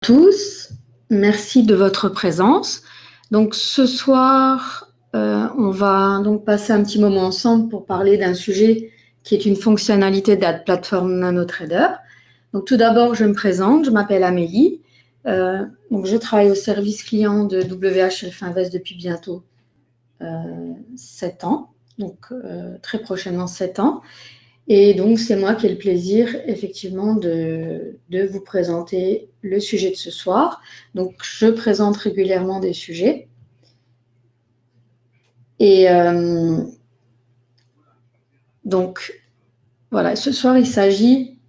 Tous, merci de votre présence. Donc ce soir, on va donc passer un petit moment ensemble pour parler d'un sujet qui est une fonctionnalité de la plateforme NanoTrader. Donc tout d'abord, je me présente, je m'appelle Amélie. Donc je travaille au service client de WH Elf Invest depuis bientôt 7 ans, donc très prochainement 7 ans. Et donc, c'est moi qui ai le plaisir, effectivement, de vous présenter le sujet de ce soir. Donc, je présente régulièrement des sujets. Et donc, voilà, ce soir, il s'agit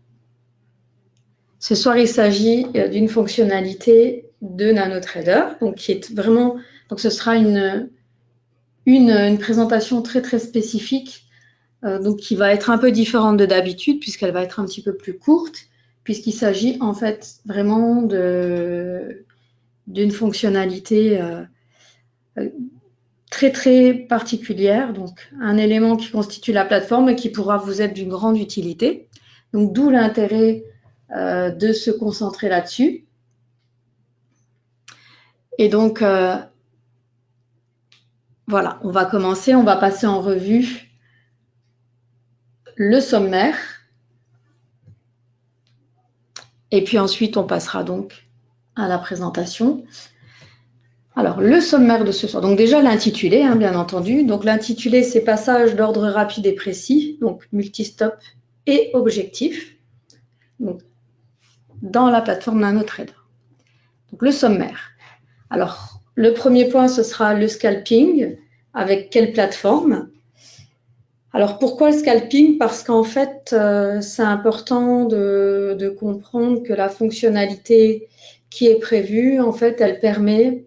d'une fonctionnalité de NanoTrader, donc qui est vraiment, donc ce sera une présentation très, très spécifique, donc qui va être un peu différente de d'habitude, puisqu'elle va être un petit peu plus courte, puisqu'il s'agit en fait vraiment d'une fonctionnalité très très particulière, donc un élément qui constitue la plateforme et qui pourra vous être d'une grande utilité. Donc d'où l'intérêt de se concentrer là-dessus. Et donc voilà, on va commencer, on va passer en revue le sommaire. Et puis ensuite, on passera donc à la présentation. Alors, le sommaire de ce soir. Donc déjà, l'intitulé, bien entendu. Donc l'intitulé, c'est passage d'ordre rapide et précis, donc multistop et objectif, donc, dans la plateforme NanoTrader. Donc le sommaire. Alors, le premier point, ce sera le scalping. Avec quelle plateforme? Alors, pourquoi le scalping? Parce qu'en fait, c'est important de comprendre que la fonctionnalité qui est prévue, en fait, elle permet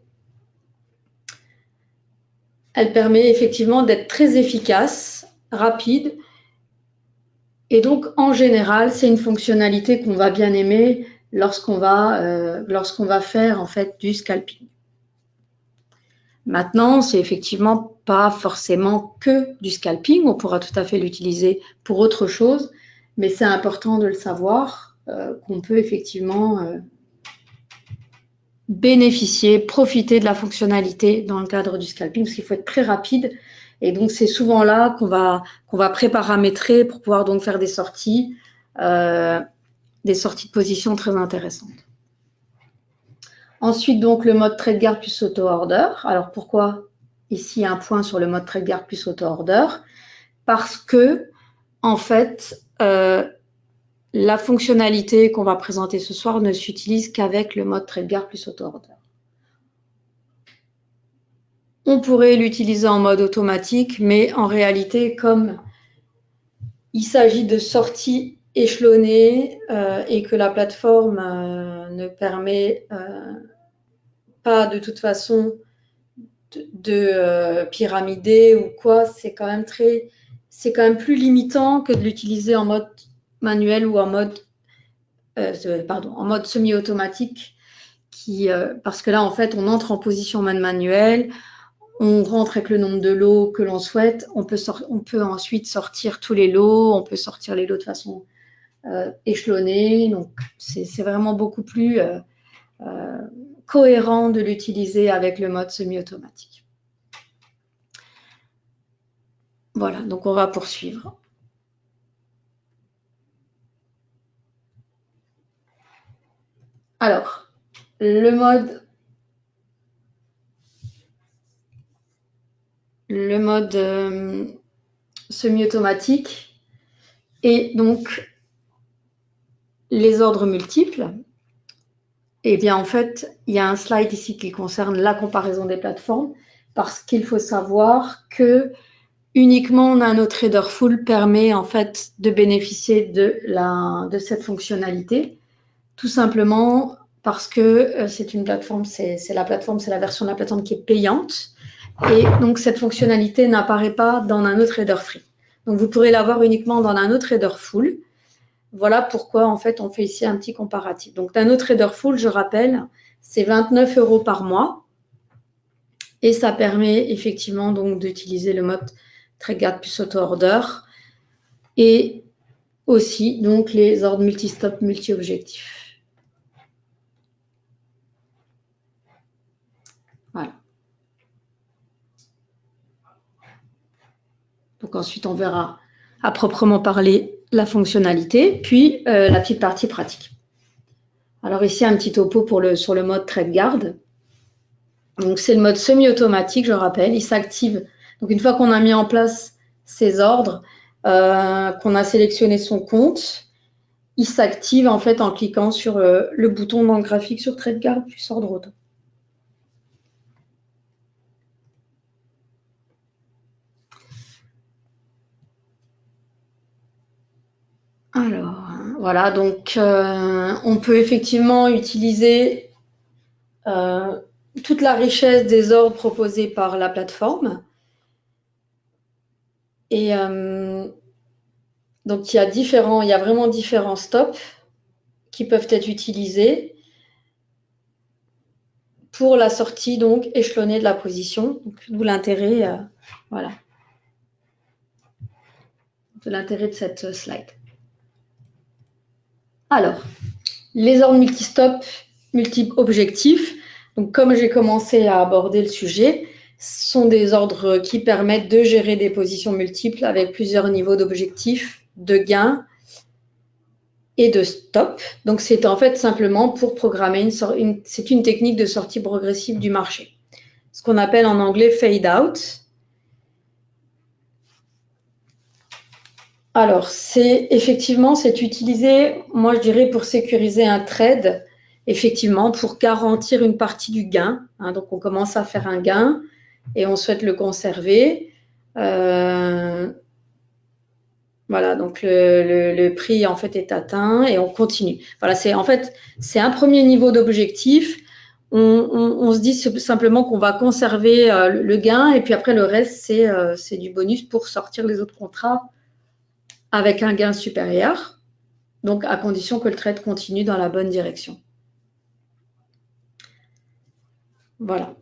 effectivement d'être très efficace, rapide. Et donc, en général, c'est une fonctionnalité qu'on va bien aimer lorsqu'on va faire en fait du scalping. Maintenant, c'est effectivement pas forcément que du scalping. On pourra tout à fait l'utiliser pour autre chose, mais c'est important de le savoir qu'on peut effectivement bénéficier, profiter de la fonctionnalité dans le cadre du scalping, parce qu'il faut être très rapide. Et donc, c'est souvent là qu'on va préparamétrer pour pouvoir donc faire des sorties de position très intéressantes. Ensuite, donc, le mode TradeGuard plus auto-order. Alors, pourquoi ici un point sur le mode TradeGuard plus auto-order? Parce que, en fait, la fonctionnalité qu'on va présenter ce soir ne s'utilise qu'avec le mode TradeGuard plus auto-order. On pourrait l'utiliser en mode automatique, mais en réalité, comme il s'agit de sorties échelonnées et que la plateforme ne permet pas de toute façon de pyramider ou quoi, c'est quand même plus limitant que de l'utiliser en mode manuel ou en mode semi-automatique, parce que là en fait on entre en position mode manuel, on rentre avec le nombre de lots que l'on souhaite, on peut ensuite sortir tous les lots, on peut sortir les lots de façon échelonnée, donc c'est vraiment beaucoup plus cohérent de l'utiliser avec le mode semi-automatique. Voilà, donc on va poursuivre. Alors, le mode semi-automatique et donc les ordres multiples. Eh bien, en fait, il y a un slide ici qui concerne la comparaison des plateformes, parce qu'il faut savoir que uniquement NanoTrader Full permet en fait de bénéficier de cette fonctionnalité, tout simplement parce que c'est une plateforme, c'est la version de la plateforme qui est payante, et donc cette fonctionnalité n'apparaît pas dans NanoTrader Free. Donc vous pourrez l'avoir uniquement dans NanoTrader Full. Voilà pourquoi en fait on fait ici un petit comparatif. Donc NanoTrader Full, je rappelle, c'est 29 € par mois, et ça permet effectivement donc d'utiliser le mode TradeGuard plus auto-order et aussi donc les ordres multi-stop, multi-objectifs. Voilà. Donc ensuite, on verra à proprement parler la fonctionnalité, puis la petite partie pratique. Alors ici, un petit topo sur le mode trade garde. Donc c'est le mode semi-automatique, je rappelle. Il s'active. Donc une fois qu'on a mis en place ces ordres, qu'on a sélectionné son compte, il s'active en fait en cliquant sur le bouton dans le graphique sur trade garde plus ordre auto. Alors, voilà, donc on peut effectivement utiliser toute la richesse des ordres proposés par la plateforme. Et donc, il y a vraiment différents stops qui peuvent être utilisés pour la sortie donc échelonnée de la position. D'où l'intérêt, voilà, de l'intérêt de cette slide. Alors, les ordres multistop, multi-objectifs. Donc, comme j'ai commencé à aborder le sujet, ce sont des ordres qui permettent de gérer des positions multiples avec plusieurs niveaux d'objectifs, de gains et de stop. Donc, c'est en fait simplement pour programmer c'est une technique de sortie progressive du marché. Ce qu'on appelle en anglais fade out. Alors, c'est utilisé, moi je dirais, pour sécuriser un trade, effectivement, pour garantir une partie du gain. Hein, donc, on commence à faire un gain et on souhaite le conserver. Voilà, donc le prix en fait est atteint et on continue. Voilà, c'est un premier niveau d'objectif. On se dit simplement qu'on va conserver le gain et puis après le reste c'est du bonus pour sortir les autres contrats avec un gain supérieur. Donc à condition que le trade continue dans la bonne direction. Voilà.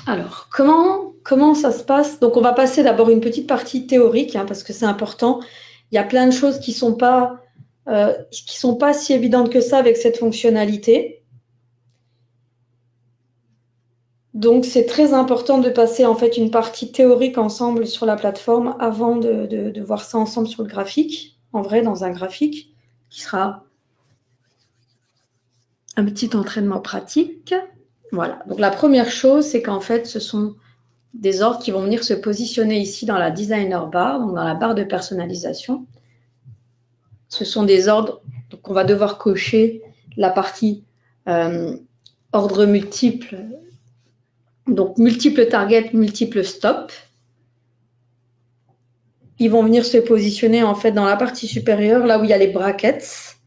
Alors, comment ça se passe? Donc, on va passer d'abord une petite partie théorique, hein, parce que c'est important. Il y a plein de choses qui sont pas si évidentes que ça avec cette fonctionnalité. Donc, c'est très important de passer en fait une partie théorique ensemble sur la plateforme avant de voir ça ensemble sur le graphique, en vrai, dans un graphique, qui sera un petit entraînement pratique. Voilà. Donc, la première chose, c'est qu'en fait, ce sont des ordres qui vont venir se positionner ici dans la designer bar, donc dans la barre de personnalisation. Ce sont des ordres, donc on va devoir cocher la partie ordre multiple, donc multiple target, multiple stop. Ils vont venir se positionner en fait dans la partie supérieure, là où il y a les brackets.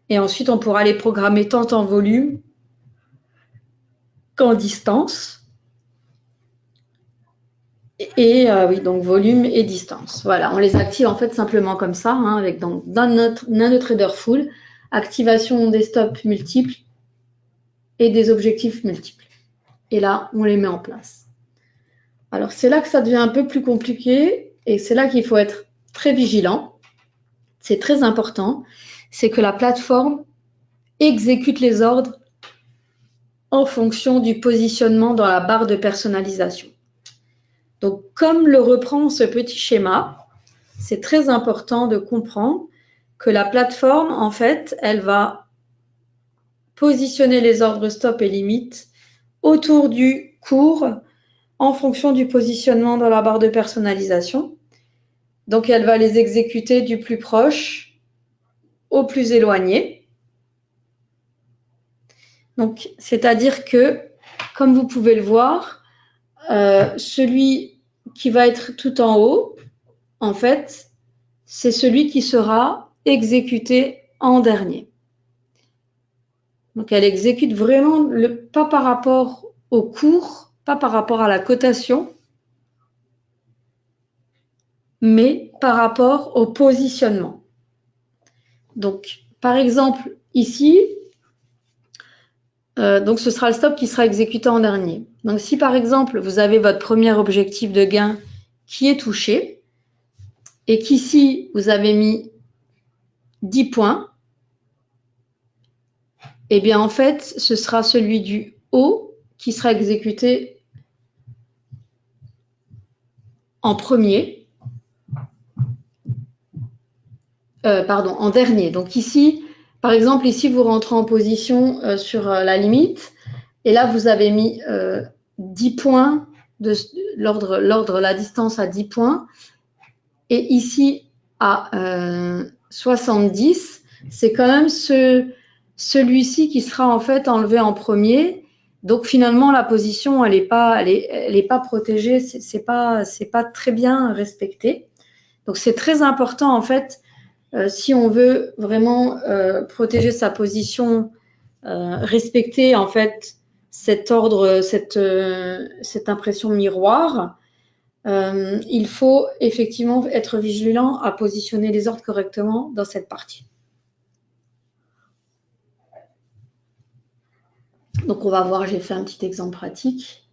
Et ensuite, on pourra les programmer tant en volume qu'en distance. Et oui, donc volume et distance. Voilà, on les active en fait simplement comme ça, hein, avec dans notre trader full, activation des stops multiples et des objectifs multiples. Et là, on les met en place. Alors, c'est là que ça devient un peu plus compliqué et c'est là qu'il faut être très vigilant. C'est très important. C'est que la plateforme exécute les ordres en fonction du positionnement dans la barre de personnalisation. Donc, comme le reprend ce petit schéma, c'est très important de comprendre que la plateforme, en fait, elle va positionner les ordres stop et limite autour du cours en fonction du positionnement dans la barre de personnalisation. Donc, elle va les exécuter du plus proche au plus éloigné. Donc, c'est-à-dire que, comme vous pouvez le voir, celui qui va être tout en haut, en fait, c'est celui qui sera exécuté en dernier. Donc, elle exécute vraiment pas par rapport au cours, pas par rapport à la cotation, mais par rapport au positionnement. Donc, par exemple, ici, donc ce sera le stop qui sera exécuté en dernier. Donc, si par exemple, vous avez votre premier objectif de gain qui est touché et qu'ici, vous avez mis 10 points, eh bien en fait, ce sera celui du haut qui sera exécuté en premier, en dernier. Donc ici, par exemple, ici, vous rentrez en position sur la limite, et là, vous avez mis 10 points, la distance à 10 points, et ici, à 70, c'est quand même celui-ci qui sera en fait enlevé en premier. Donc finalement, la position, elle n'est pas protégée, c'est pas très bien respecté. Donc c'est très important en fait, si on veut vraiment protéger sa position, respecter en fait cet ordre, cette impression miroir. Il faut effectivement être vigilant à positionner les ordres correctement dans cette partie. Donc on va voir, j'ai fait un petit exemple pratique.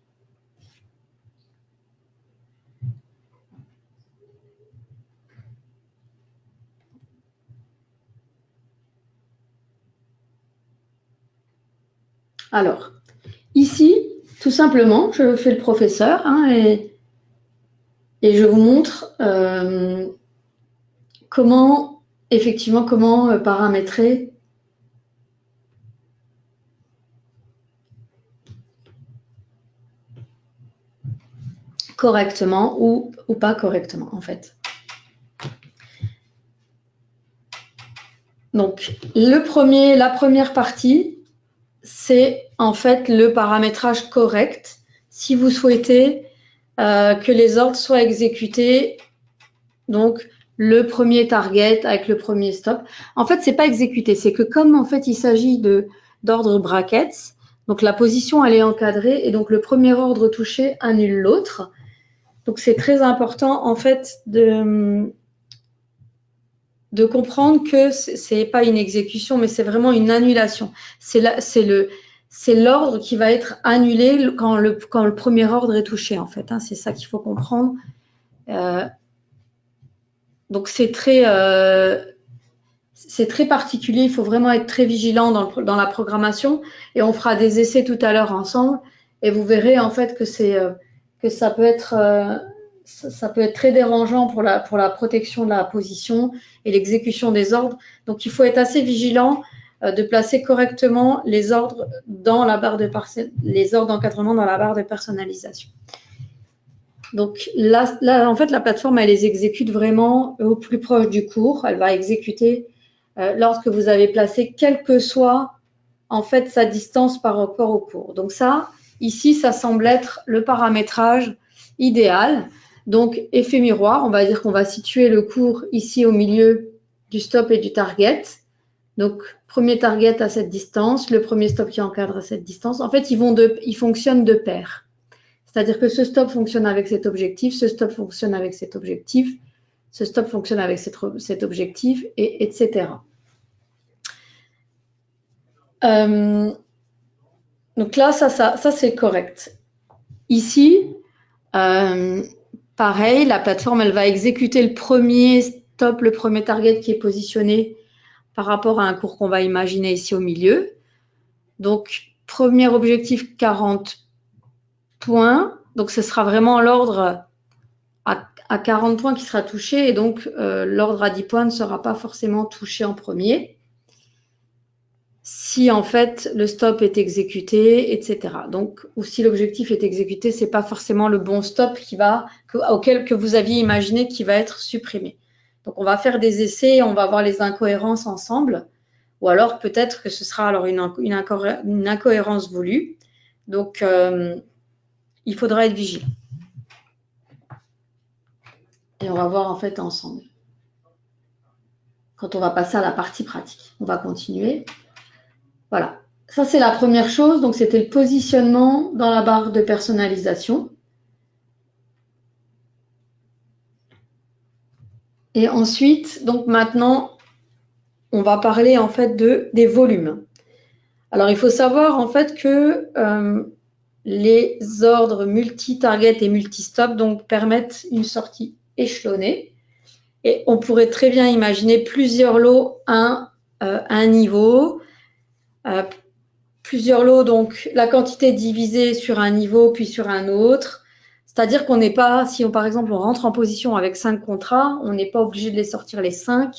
Alors, ici, tout simplement, je fais le professeur et je vous montre comment paramétrer correctement ou pas correctement en fait. Donc, la première partie, c'est en fait le paramétrage correct si vous souhaitez que les ordres soient exécutés. Donc, le premier target avec le premier stop. En fait, c'est pas exécuté, c'est que comme en fait il s'agit d'ordre brackets, donc la position elle est encadrée et donc le premier ordre touché annule l'autre. Donc c'est très important en fait de comprendre que c'est pas une exécution, mais c'est vraiment une annulation. C'est l'ordre qui va être annulé quand le premier ordre est touché, en fait. Hein, c'est ça qu'il faut comprendre. Donc c'est très particulier. Il faut vraiment être très vigilant dans la programmation. Et on fera des essais tout à l'heure ensemble. Et vous verrez en fait que ça peut être très dérangeant pour la protection de la position et l'exécution des ordres. Donc, il faut être assez vigilant de placer correctement les ordres dans la barre les ordres d'encadrement dans la barre de personnalisation. Donc là, en fait, la plateforme, elle les exécute vraiment au plus proche du cours. Elle va exécuter l'ordre que vous avez placé, quelle que soit en fait sa distance par rapport au cours. Donc ça, ici, ça semble être le paramétrage idéal. Donc, effet miroir, on va dire qu'on va situer le cours ici au milieu du stop et du target. Donc, premier target à cette distance, le premier stop qui encadre à cette distance. En fait, ils fonctionnent de pair. C'est-à-dire que ce stop fonctionne avec cet objectif, ce stop fonctionne avec cet objectif, ce stop fonctionne avec cet objectif, et etc. Donc là, ça c'est correct. Ici, pareil, la plateforme, elle va exécuter le premier stop, le premier target qui est positionné par rapport à un cours qu'on va imaginer ici au milieu. Donc, premier objectif, 40 points. Donc, ce sera vraiment l'ordre à 40 points qui sera touché. Et donc, l'ordre à 10 points ne sera pas forcément touché en premier. Si, en fait, le stop est exécuté, etc. Donc, ou si l'objectif est exécuté, ce n'est pas forcément le bon stop auquel que vous aviez imaginé qui va être supprimé. Donc, on va faire des essais, on va voir les incohérences ensemble. Ou alors, peut-être que ce sera alors une incohérence voulue. Donc, il faudra être vigilant. Et on va voir en fait ensemble. Quand on va passer à la partie pratique. On va continuer. Voilà. Ça, c'est la première chose. Donc, c'était le positionnement dans la barre de personnalisation. Et ensuite, donc maintenant, on va parler en fait des volumes. Alors, il faut savoir en fait que les ordres multi-target et multi-stop donc permettent une sortie échelonnée. Et on pourrait très bien imaginer plusieurs lots à un niveau, plusieurs lots, donc la quantité divisée sur un niveau puis sur un autre. C'est-à-dire qu'on n'est pas, si on, par exemple on rentre en position avec 5 contrats, on n'est pas obligé de les sortir les 5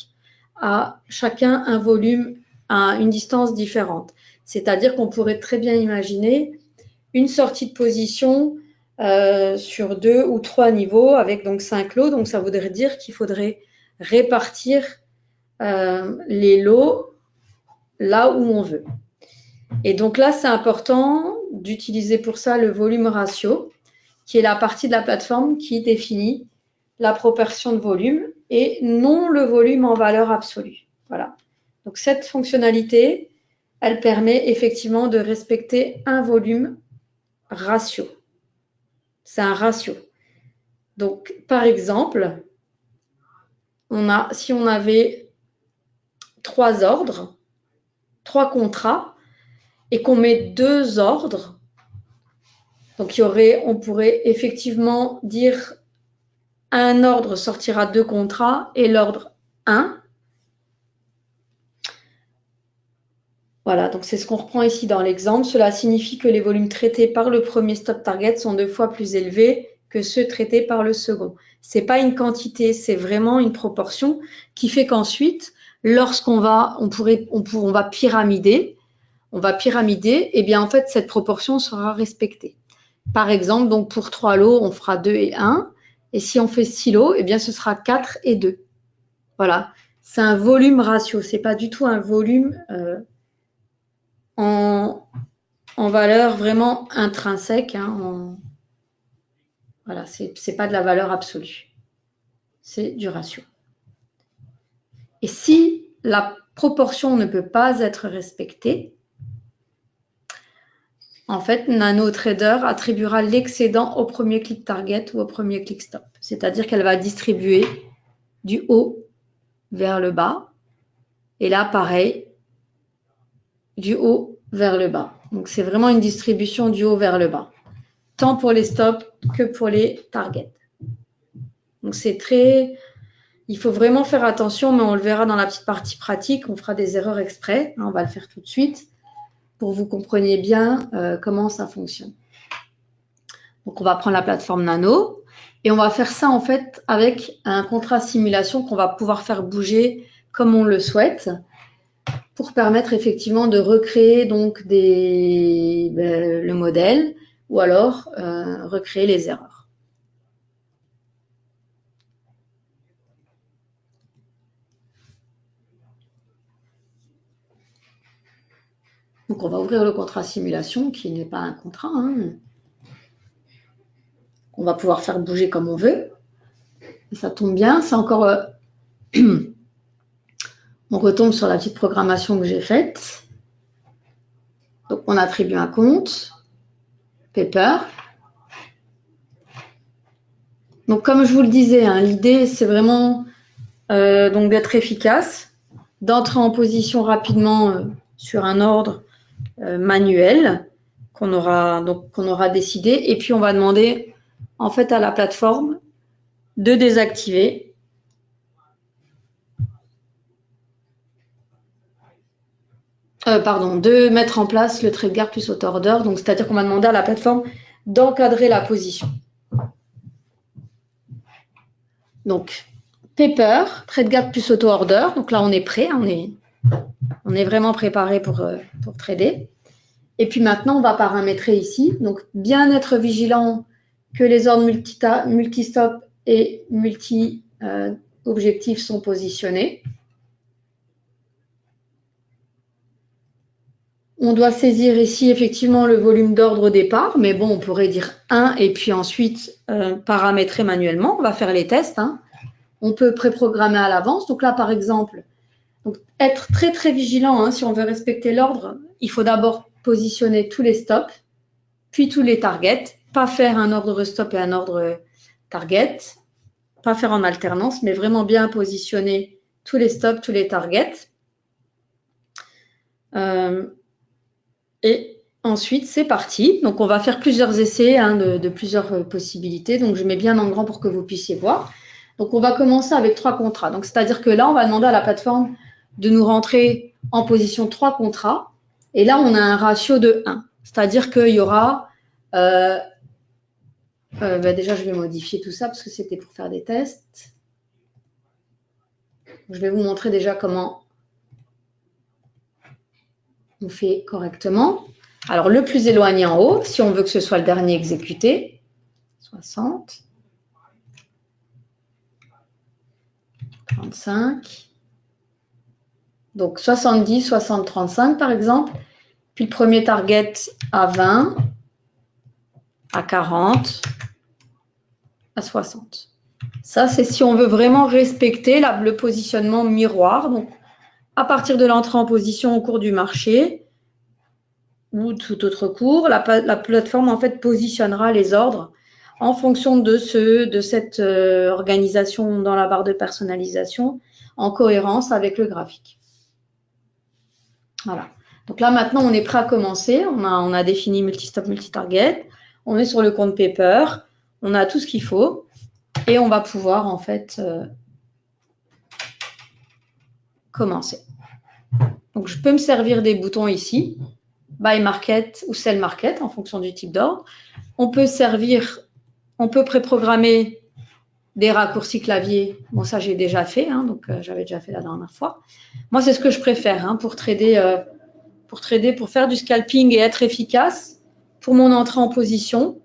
à chacun un volume à une distance différente. C'est-à-dire qu'on pourrait très bien imaginer une sortie de position sur 2 ou 3 niveaux avec donc 5 lots. Donc ça voudrait dire qu'il faudrait répartir les lots là où on veut. Et donc là, c'est important d'utiliser pour ça le volume ratio, qui est la partie de la plateforme qui définit la proportion de volume et non le volume en valeur absolue. Voilà. Donc cette fonctionnalité, elle permet effectivement de respecter un volume ratio. C'est un ratio. Donc, par exemple, si on avait 3 ordres, 3 contrats, et qu'on met 2 ordres, donc on pourrait effectivement dire un ordre sortira 2 contrats et l'ordre 1. Voilà, donc c'est ce qu'on reprend ici dans l'exemple. Cela signifie que les volumes traités par le premier stop target sont 2 fois plus élevés que ceux traités par le second. Ce n'est pas une quantité, c'est vraiment une proportion qui fait qu'ensuite, lorsqu'on va, on va pyramider, et bien en fait, cette proportion sera respectée. Par exemple, donc pour 3 lots, on fera 2 et 1. Et si on fait 6 lots, eh bien ce sera 4 et 2. Voilà, c'est un volume ratio, ce n'est pas du tout un volume en valeur vraiment intrinsèque. Voilà, c'est pas de la valeur absolue, c'est du ratio. Et si la proportion ne peut pas être respectée, en fait, NanoTrader attribuera l'excédent au premier click target ou au premier click stop. C'est-à-dire qu'elle va distribuer du haut vers le bas. Et là, pareil, du haut vers le bas. Donc, c'est vraiment une distribution du haut vers le bas, tant pour les stops que pour les targets. Donc, il faut vraiment faire attention, mais on le verra dans la petite partie pratique. On fera des erreurs exprès. On va le faire tout de suite pour que vous compreniez bien comment ça fonctionne. Donc, on va prendre la plateforme Nano et on va faire ça en fait avec un contrat simulation qu'on va pouvoir faire bouger comme on le souhaite pour permettre effectivement de recréer donc le modèle ou alors recréer les erreurs. Donc, on va ouvrir le contrat simulation qui n'est pas un contrat. On va pouvoir faire bouger comme on veut. Et ça tombe bien, c'est encore... on retombe sur la petite programmation que j'ai faite. Donc, on attribue un compte, Paper. Donc, comme je vous le disais, l'idée, c'est vraiment donc d'être efficace, d'entrer en position rapidement sur un ordre manuel qu'on aura décidé. Et puis, on va demander en fait à la plateforme de désactiver de mettre en place le trade guard plus auto order. Donc, c'est-à-dire qu'on va demander à la plateforme d'encadrer la position. Donc, Paper, trade guard plus auto order. Donc là, on est prêt, on est vraiment préparé pour trader. Et puis maintenant, on va paramétrer ici. Donc, bien être vigilant que les ordres multi-stop et multi-objectifs sont positionnés. On doit saisir ici effectivement le volume d'ordre au départ, mais bon, on pourrait dire 1 et puis ensuite paramétrer manuellement. On va faire les tests. On peut préprogrammer à l'avance. Donc là, par exemple, être très très vigilant si on veut respecter l'ordre, il faut d'abord positionner tous les stops, puis tous les targets, pas faire un ordre stop et un ordre target, pas faire en alternance, mais vraiment bien positionner tous les stops, tous les targets. Et ensuite, c'est parti. Donc, on va faire plusieurs essais de plusieurs possibilités. Donc, je mets bien en grand pour que vous puissiez voir. Donc, on va commencer avec 3 contrats. Donc, c'est-à-dire que là, on va demander à la plateforme de nous rentrer en position 3 contrats. Et là, on a un ratio de 1. C'est-à-dire qu'il y aura... déjà, je vais modifier tout ça parce que c'était pour faire des tests. Je vais vous montrer déjà comment on fait correctement. Alors, le plus éloigné en haut, si on veut que ce soit le dernier exécuté, 60, 35, donc 70, 60, 35 par exemple. Puis le premier target à 20, à 40, à 60. Ça, c'est si on veut vraiment respecter le positionnement miroir. Donc, à partir de l'entrée en position au cours du marché ou tout autre cours, la plateforme en fait positionnera les ordres en fonction de cette organisation dans la barre de personnalisation en cohérence avec le graphique. Voilà. Donc là, maintenant, on est prêt à commencer. On a défini multi-stop, multi-target. On est sur le compte paper. On a tout ce qu'il faut. Et on va pouvoir, en fait, commencer. Donc, je peux me servir des boutons ici, Buy Market ou Sell Market, en fonction du type d'ordre. On peut préprogrammer des raccourcis clavier. Bon, ça, j'ai déjà fait, hein, donc j'avais déjà fait la dernière fois. Moi, c'est ce que je préfère hein, pour trader, pour faire du scalping et être efficace. Pour mon entrée en position,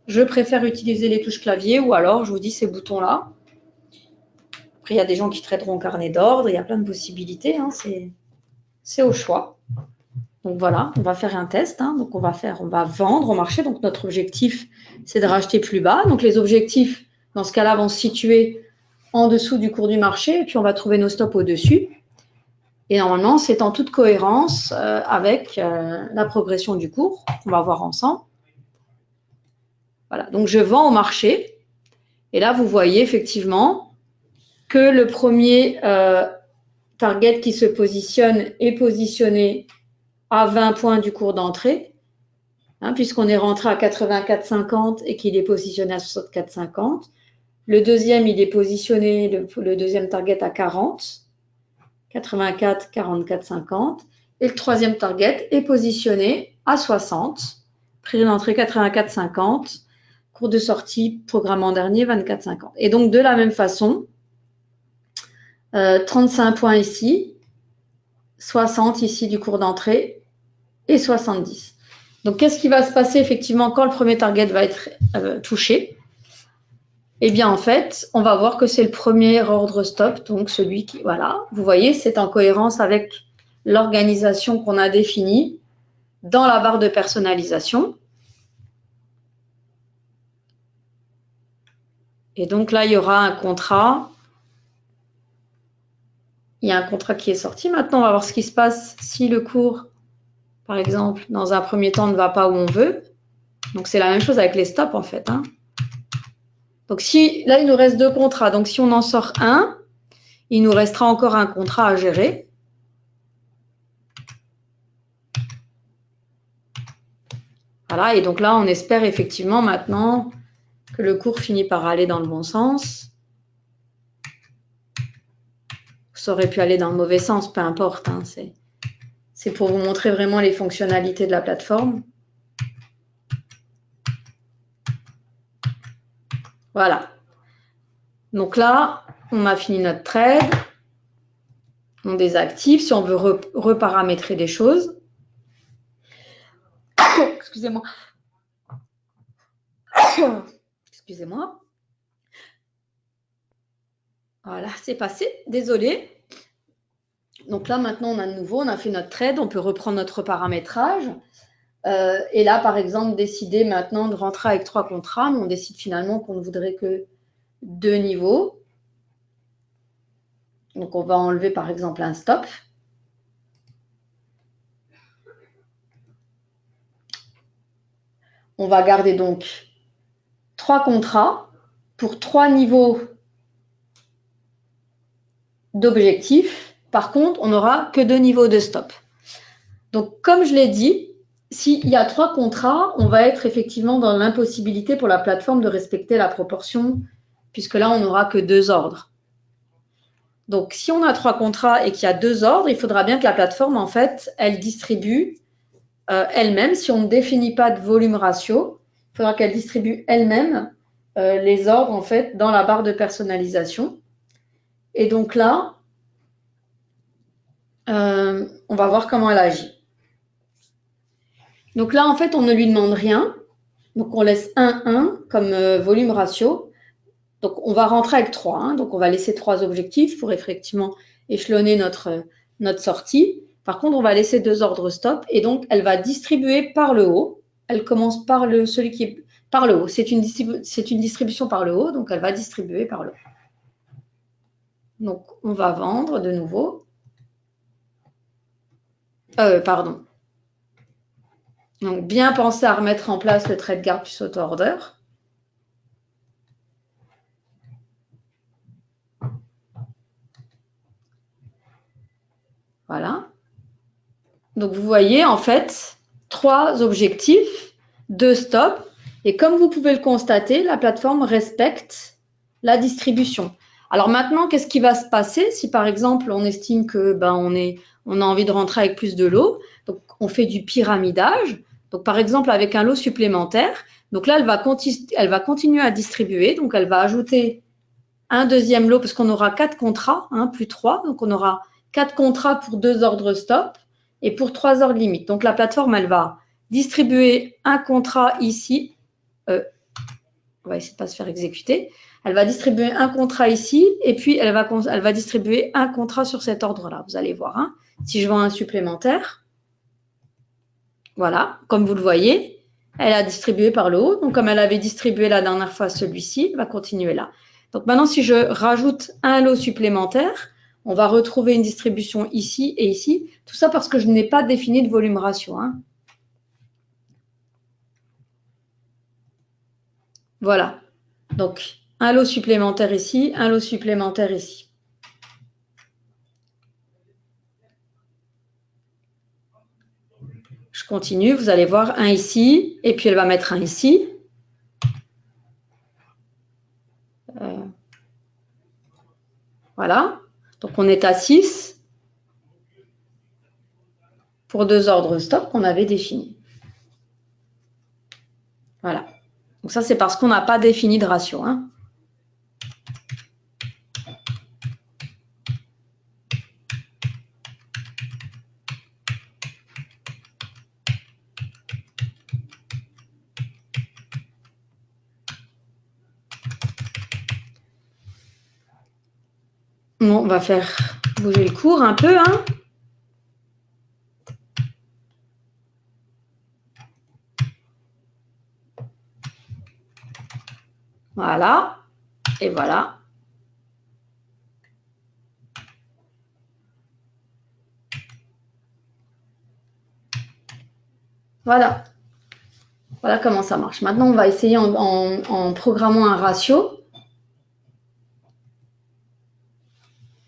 je préfère utiliser les touches clavier ou alors, je vous dis, ces boutons-là. Après, il y a des gens qui traiteront carnet d'ordre, il y a plein de possibilités, hein, c'est au choix. Donc voilà, on va faire un test. Hein, donc on va vendre au marché. Donc notre objectif, c'est de racheter plus bas. Donc les objectifs, dans ce cas-là, vont se situer en dessous du cours du marché et puis on va trouver nos stops au-dessus. Et normalement, c'est en toute cohérence avec la progression du cours qu'on va voir ensemble. Voilà, donc je vends au marché. Et là, vous voyez effectivement que le premier target qui se positionne est positionné à 20 points du cours d'entrée, hein, puisqu'on est rentré à 84,50 et qu'il est positionné à 64,50. Le deuxième, il est positionné, le deuxième target à 40, 84, 44, 50. Et le troisième target est positionné à 60, prix d'entrée 84,50, cours de sortie programme en dernier 24,50. Et donc, de la même façon, 35 points ici, 60 ici du cours d'entrée, et 70. Donc, qu'est-ce qui va se passer effectivement quand le premier target va être touché? Eh bien, en fait, on va voir que c'est le premier ordre stop, donc celui qui, voilà, vous voyez, c'est en cohérence avec l'organisation qu'on a définie dans la barre de personnalisation. Et donc là, il y aura un contrat. Il y a un contrat qui est sorti. Maintenant, on va voir ce qui se passe si le cours, par exemple, dans un premier temps, ne va pas où on veut. Donc, c'est la même chose avec les stops, en fait. Hein. Donc, là, il nous reste 2 contrats. Donc, si on en sort un, il nous restera encore un contrat à gérer. Voilà, et donc là, on espère effectivement maintenant que le cours finit par aller dans le bon sens. Ça aurait pu aller dans le mauvais sens, peu importe. Hein, c'est pour vous montrer vraiment les fonctionnalités de la plateforme. Voilà. Donc là, on a fini notre trade. On désactive si on veut reparamétrer des choses. Excusez-moi. Excusez-moi. Voilà, c'est passé. Désolée. Donc là, maintenant, on a de nouveau, on a fait notre trade. On peut reprendre notre paramétrage. Et là, par exemple, décider maintenant de rentrer avec 3 contrats. Mais on décide finalement qu'on ne voudrait que 2 niveaux. Donc, on va enlever, par exemple, un stop. On va garder donc 3 contrats pour 3 niveaux d'objectifs. Par contre, on n'aura que 2 niveaux de stop. Donc, comme je l'ai dit, s'il y a 3 contrats, on va être effectivement dans l'impossibilité pour la plateforme de respecter la proportion puisque là, on n'aura que 2 ordres. Donc, si on a 3 contrats et qu'il y a 2 ordres, il faudra bien que la plateforme, en fait, elle distribue elle-même. Si on ne définit pas de volume ratio, il faudra qu'elle distribue elle-même les ordres, en fait, dans la barre de personnalisation. Et donc là, on va voir comment elle agit. Donc là, en fait, on ne lui demande rien. Donc, on laisse 1, 1 comme volume ratio. Donc, on va rentrer avec 3. Hein. Donc, on va laisser 3 objectifs pour effectivement échelonner notre sortie. Par contre, on va laisser 2 ordres stop. Et donc, elle va distribuer par le haut. Elle commence par celui qui est par le haut. C'est une distribution par le haut. Donc, elle va distribuer par le haut. Donc, on va vendre de nouveau. Pardon. Donc, bien penser à remettre en place le trait de garde plus auto-order. Voilà. Donc, vous voyez, en fait, 3 objectifs, 2 stops. Et comme vous pouvez le constater, la plateforme respecte la distribution. Alors maintenant, qu'est-ce qui va se passer si, par exemple, on estime que on a envie de rentrer avec plus de lots? Donc, on fait du pyramidage. Donc, par exemple, avec un lot supplémentaire. Donc là, elle va continuer à distribuer. Donc, elle va ajouter un deuxième lot parce qu'on aura 4 contrats, hein, plus 3. Donc, on aura 4 contrats pour 2 ordres stop et pour 3 ordres limite. Donc, la plateforme, elle va distribuer un contrat ici. On va essayer de ne pas se faire exécuter. Elle va distribuer un contrat ici et puis elle va distribuer un contrat sur cet ordre-là. Vous allez voir. Hein. Si je vends un supplémentaire, voilà, comme vous le voyez, elle a distribué par le haut. Donc, comme elle avait distribué la dernière fois celui-ci, elle va continuer là. Donc, maintenant, si je rajoute un lot supplémentaire, on va retrouver une distribution ici et ici. Tout ça parce que je n'ai pas défini de volume ratio. Hein. Voilà. Donc, un lot supplémentaire ici, un lot supplémentaire ici. Je continue, vous allez voir un ici, et puis elle va mettre un ici. Voilà. Donc, on est à 6 pour 2 ordres stop qu'on avait définis. Voilà. Donc, ça, c'est parce qu'on n'a pas défini de ratio. Hein. Bon, on va faire bouger le cours un peu. Hein. Voilà. Et voilà. Voilà. Voilà comment ça marche. Maintenant, on va essayer en programmant un ratio.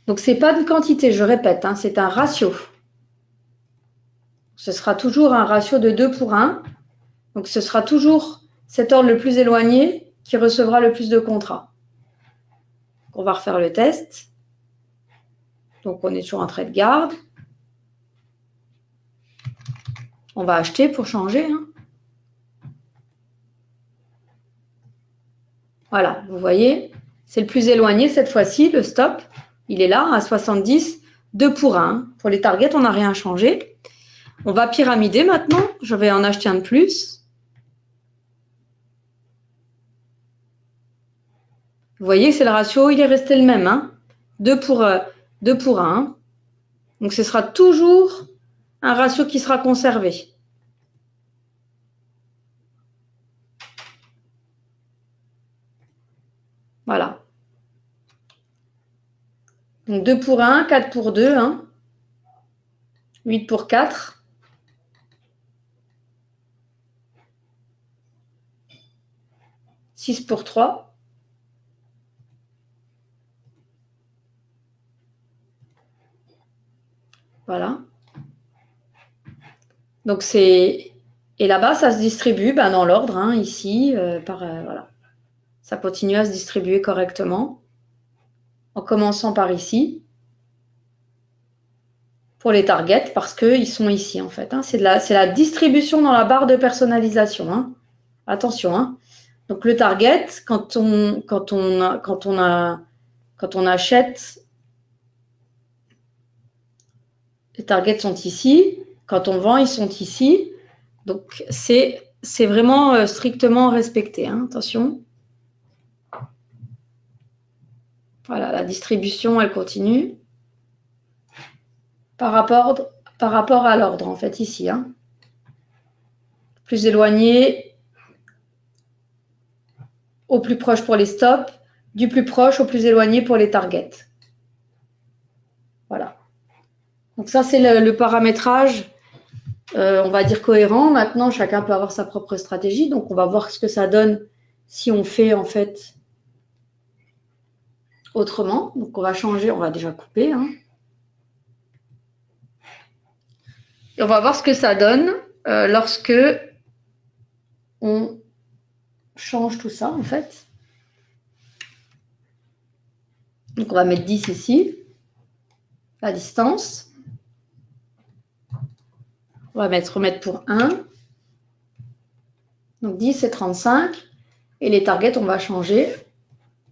Donc, ce n'est pas une quantité, je répète, hein, c'est un ratio. Ce sera toujours un ratio de 2 pour 1. Donc, ce sera toujours cet ordre le plus éloigné qui recevra le plus de contrats. On va refaire le test. Donc, on est toujours en trait de garde. On va acheter pour changer. Hein. Voilà, vous voyez, c'est le plus éloigné cette fois-ci, le stop. Il est là, à 70, 2 pour 1. Pour les targets, on n'a rien changé. On va pyramider maintenant. Je vais en acheter un de plus. Vous voyez, c'est le ratio, il est resté le même. Hein. 2 pour 1. Donc, ce sera toujours un ratio qui sera conservé. Voilà. Donc, 2 pour 1, 4 pour 2, hein. 8 pour 4. « 6 pour 3. Voilà. Donc, c'est... Et là-bas, ça se distribue dans l'ordre, hein, ici, voilà. ça continue à se distribuer correctement. En commençant par ici. Pour les targets, parce qu'ils sont ici, en fait. Hein. C'est la distribution dans la barre de personnalisation. Hein. Attention. Hein. Donc, le target, quand on achète, les targets sont ici. Quand on vend, ils sont ici. Donc, c'est vraiment strictement respecté. Hein. Attention. Voilà, la distribution, elle continue. Par rapport à l'ordre, en fait, ici. Hein. Plus éloigné, au plus proche pour les stops, du plus proche au plus éloigné pour les targets. Voilà. Donc ça, c'est le paramétrage, on va dire cohérent. Maintenant, chacun peut avoir sa propre stratégie. Donc, on va voir ce que ça donne si on fait, en fait, autrement. Donc, on va changer, on va déjà couper. Hein. Et on va voir ce que ça donne lorsque on change tout ça, en fait. Donc, on va mettre 10 ici, la distance. On va remettre pour 1. Donc, 10 et 35. Et les targets, on va changer.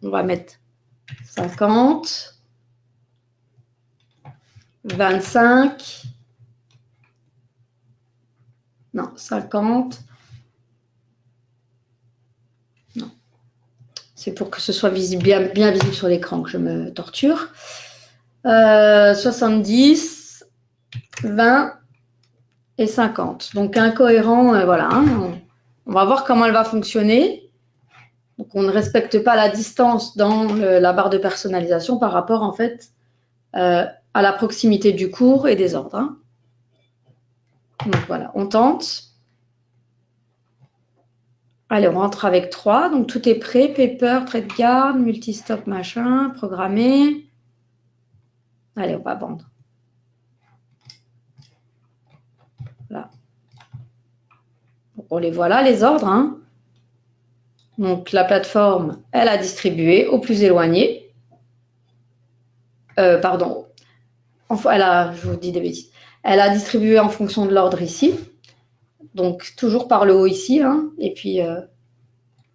On va mettre 50, 25, non, 50. Non. C'est pour que ce soit visible, bien visible sur l'écran que je me torture. 70, 20 et 50. Donc, incohérent, voilà. Hein, on va voir comment elle va fonctionner. Donc, on ne respecte pas la distance dans la barre de personnalisation par rapport, en fait, à la proximité du cours et des ordres. Hein. Donc, voilà, on tente. Allez, on rentre avec 3. Donc, tout est prêt. Paper, trait de garde, multistop, machin, programmé. Allez, on va vendre. Voilà. Donc, on les voit là, les ordres. Hein. Donc, la plateforme, elle a distribué au plus éloigné. Pardon. Je vous dis des bêtises. Elle a distribué en fonction de l'ordre ici. Donc, toujours par le haut ici. Hein. Et puis,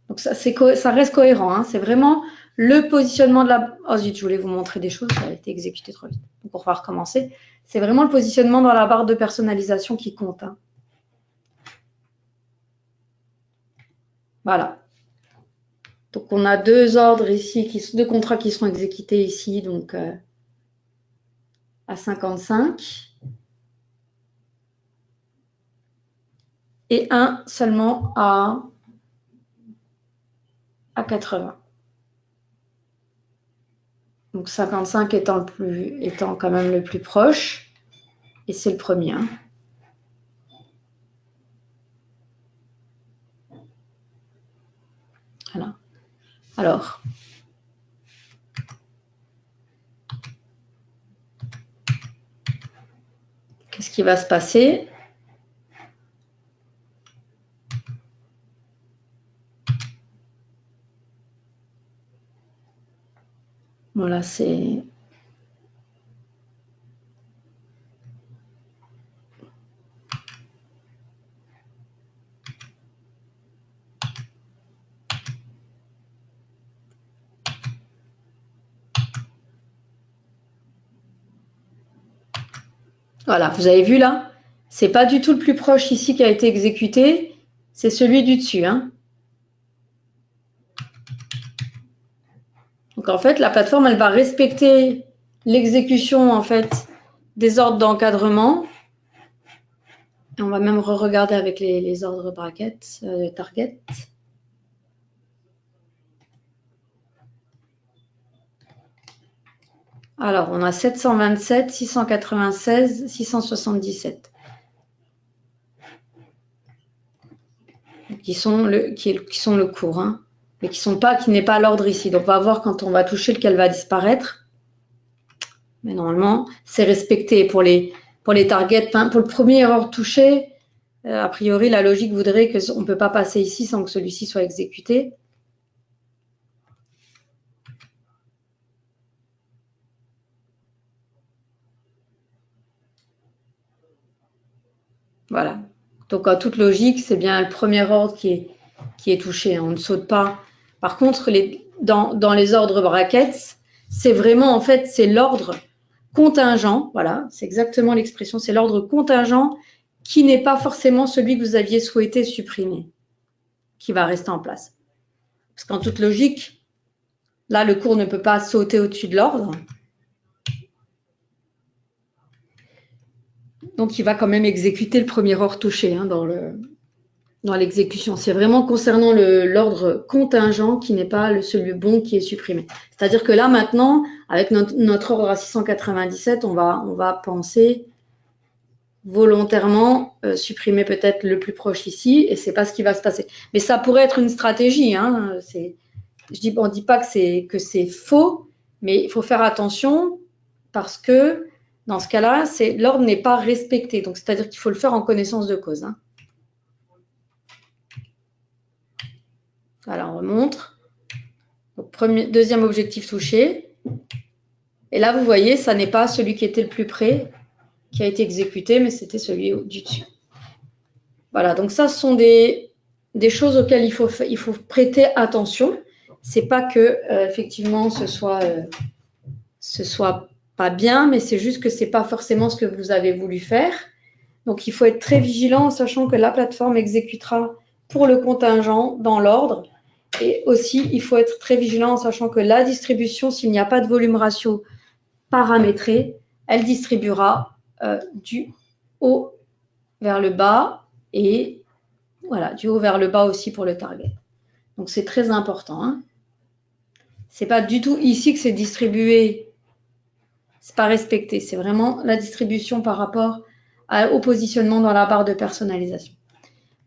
donc ça reste cohérent. Hein. C'est vraiment le positionnement de la... Oh zut, je voulais vous montrer des choses. Ça a été exécuté trop vite. Donc, on va recommencer. C'est vraiment le positionnement dans la barre de personnalisation qui compte. Hein. Voilà. Donc, on a 2 ordres ici, 2 contrats qui seront exécutés ici, donc à 55. Et un seulement à 80. Donc, 55 étant quand même le plus proche. Et c'est le premier. Hein. Voilà. Alors, qu'est-ce qui va se passer? Voilà, c'est... Voilà, vous avez vu là? C'est pas du tout le plus proche ici qui a été exécuté, c'est celui du dessus. Hein. Donc en fait, la plateforme, elle va respecter l'exécution en fait des ordres d'encadrement. Et on va même re-regarder avec les ordres brackets, target. Alors, on a 727, 696, 677. Qui sont le cours, hein, mais qui n'est pas l'ordre ici. Donc, on va voir quand on va toucher lequel va disparaître. Mais normalement, c'est respecté pour les targets. Hein, pour le premier ordre touché, a priori, la logique voudrait qu'on ne peut pas passer ici sans que celui-ci soit exécuté. Voilà. Donc, en toute logique, c'est bien le premier ordre qui est touché. On ne saute pas. Par contre, dans les ordres brackets, c'est vraiment, en fait, c'est l'ordre contingent. Voilà, c'est exactement l'expression. C'est l'ordre contingent qui n'est pas forcément celui que vous aviez souhaité supprimer, qui va rester en place. Parce qu'en toute logique, là, le cours ne peut pas sauter au-dessus de l'ordre. Donc, il va quand même exécuter le premier ordre touché hein, dans l'exécution. C'est vraiment concernant l'ordre contingent qui n'est pas celui bon qui est supprimé. C'est-à-dire que là, maintenant, avec notre ordre à 697, on va penser volontairement supprimer peut-être le plus proche ici, et c'est pas ce qui va se passer. Mais ça pourrait être une stratégie. Hein, on ne dit pas que c'est faux, mais il faut faire attention parce que dans ce cas-là, l'ordre n'est pas respecté. Donc, c'est-à-dire qu'il faut le faire en connaissance de cause. Hein. Voilà, on remontre. Donc, deuxième objectif touché. Et là, vous voyez, ça n'est pas celui qui était le plus près qui a été exécuté, mais c'était celui du dessus. Voilà, donc ça, ce sont des choses auxquelles il faut prêter attention. C'est pas que, effectivement, ce soit pas bien, mais c'est juste que c'est pas forcément ce que vous avez voulu faire. Donc, il faut être très vigilant en sachant que la plateforme exécutera pour le contingent dans l'ordre. Et aussi, il faut être très vigilant en sachant que la distribution, s'il n'y a pas de volume ratio paramétré, elle distribuera du haut vers le bas et voilà, du haut vers le bas aussi pour le target. Donc, c'est très important. Hein. Ce n'est pas du tout ici que c'est distribué. C'est pas respecté. C'est vraiment la distribution par rapport au positionnement dans la barre de personnalisation.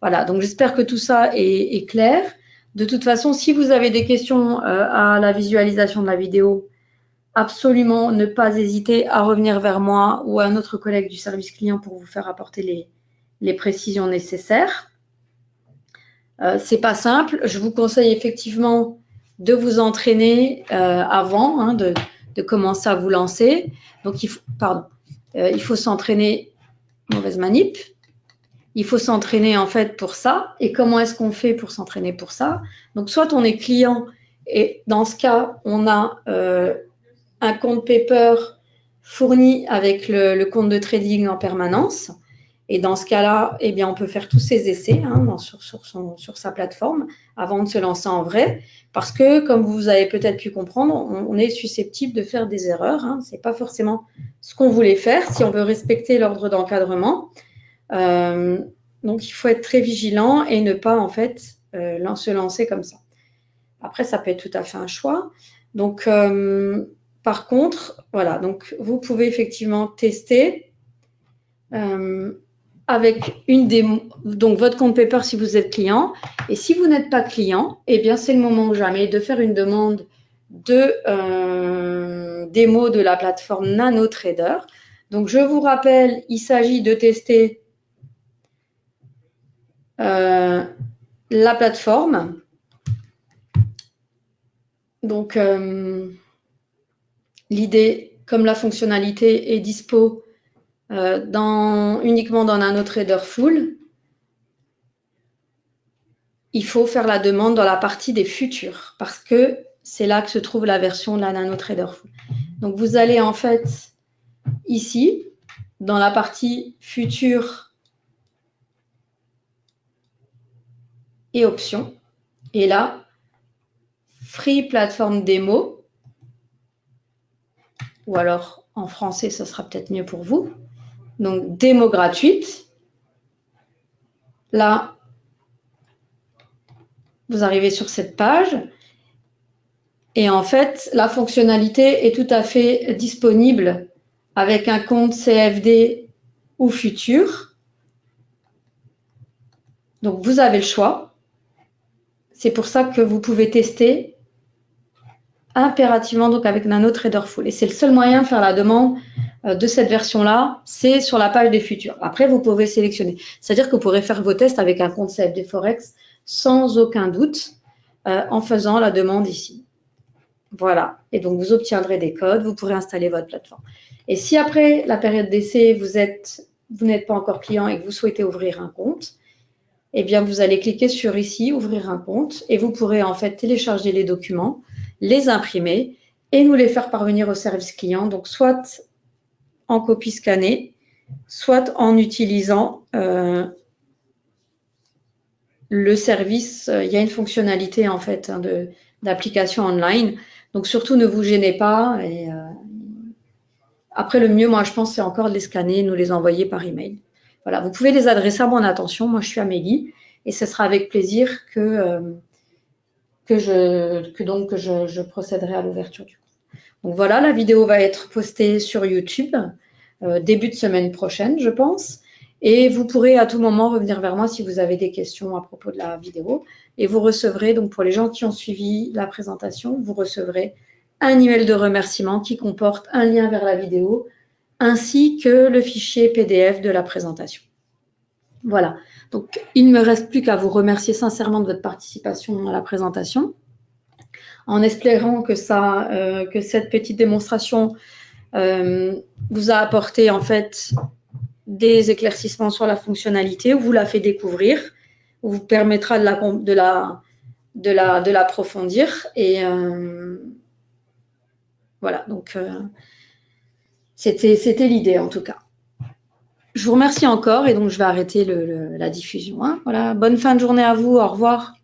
Voilà, donc j'espère que tout ça est clair. De toute façon, si vous avez des questions à la visualisation de la vidéo, absolument ne pas hésiter à revenir vers moi ou à un autre collègue du service client pour vous faire apporter les précisions nécessaires. C'est pas simple. Je vous conseille effectivement de vous entraîner avant hein, de commencer à vous lancer. Donc, il faut s'entraîner, mauvaise manip. Il faut s'entraîner en fait pour ça. Et comment est-ce qu'on fait pour s'entraîner pour ça? Donc, soit on est client et dans ce cas, on a un compte paper fourni avec le compte de trading en permanence. Et dans ce cas-là, eh bien, on peut faire tous ces essais hein, sur sa plateforme avant de se lancer en vrai. Parce que, comme vous avez peut-être pu comprendre, on est susceptible de faire des erreurs. Hein. Ce n'est pas forcément ce qu'on voulait faire si on veut respecter l'ordre d'encadrement. Donc, il faut être très vigilant et ne pas, en fait, se lancer comme ça. Après, ça peut être tout à fait un choix. Donc, par contre, voilà, donc vous pouvez effectivement tester avec une démo, donc votre compte paper si vous êtes client. Et si vous n'êtes pas client, eh bien, c'est le moment ou jamais de faire une demande de démo de la plateforme NanoTrader. Donc, je vous rappelle, il s'agit de tester la plateforme. Donc, l'idée, comme la fonctionnalité est dispo uniquement dans NanoTrader Full, il faut faire la demande dans la partie des futurs parce que c'est là que se trouve la version de la NanoTrader Full. Donc, vous allez en fait ici, dans la partie futurs et options. Et là, Free Platform Démo, ou alors en français, ça sera peut-être mieux pour vous. Donc, démo gratuite. Là, vous arrivez sur cette page et en fait, la fonctionnalité est tout à fait disponible avec un compte CFD ou futur. Donc, vous avez le choix. C'est pour ça que vous pouvez tester impérativement donc avec NanoTrader Full. Et c'est le seul moyen de faire la demande de cette version-là, c'est sur la page des futurs. Après, vous pouvez sélectionner. C'est-à-dire que vous pourrez faire vos tests avec un compte CFD Forex sans aucun doute en faisant la demande ici. Voilà. Et donc, vous obtiendrez des codes, vous pourrez installer votre plateforme. Et si après la période d'essai, vous êtes vous n'êtes pas encore client et que vous souhaitez ouvrir un compte, eh bien, vous allez cliquer sur ici, ouvrir un compte, et vous pourrez en fait télécharger les documents, les imprimer et nous les faire parvenir au service client, donc soit en copie scannée, soit en utilisant le service. Il y a une fonctionnalité en fait d'application online, donc surtout ne vous gênez pas. Et, après, le mieux, moi, je pense, c'est encore de les scanner et nous les envoyer par email. Voilà, vous pouvez les adresser à mon attention. Moi, je suis Amélie et ce sera avec plaisir que je procéderai à l'ouverture du compte. Donc voilà, la vidéo va être postée sur YouTube début de semaine prochaine, je pense. Et vous pourrez à tout moment revenir vers moi si vous avez des questions à propos de la vidéo. Et vous recevrez, donc pour les gens qui ont suivi la présentation, vous recevrez un email de remerciement qui comporte un lien vers la vidéo ainsi que le fichier PDF de la présentation. Voilà, donc il ne me reste plus qu'à vous remercier sincèrement de votre participation à la présentation, en espérant que cette petite démonstration vous a apporté en fait des éclaircissements sur la fonctionnalité, ou vous la fait découvrir, ou vous permettra de l'approfondir. Et voilà, donc c'était l'idée en tout cas. Je vous remercie encore et donc je vais arrêter la diffusion. Hein. Voilà, bonne fin de journée à vous, au revoir.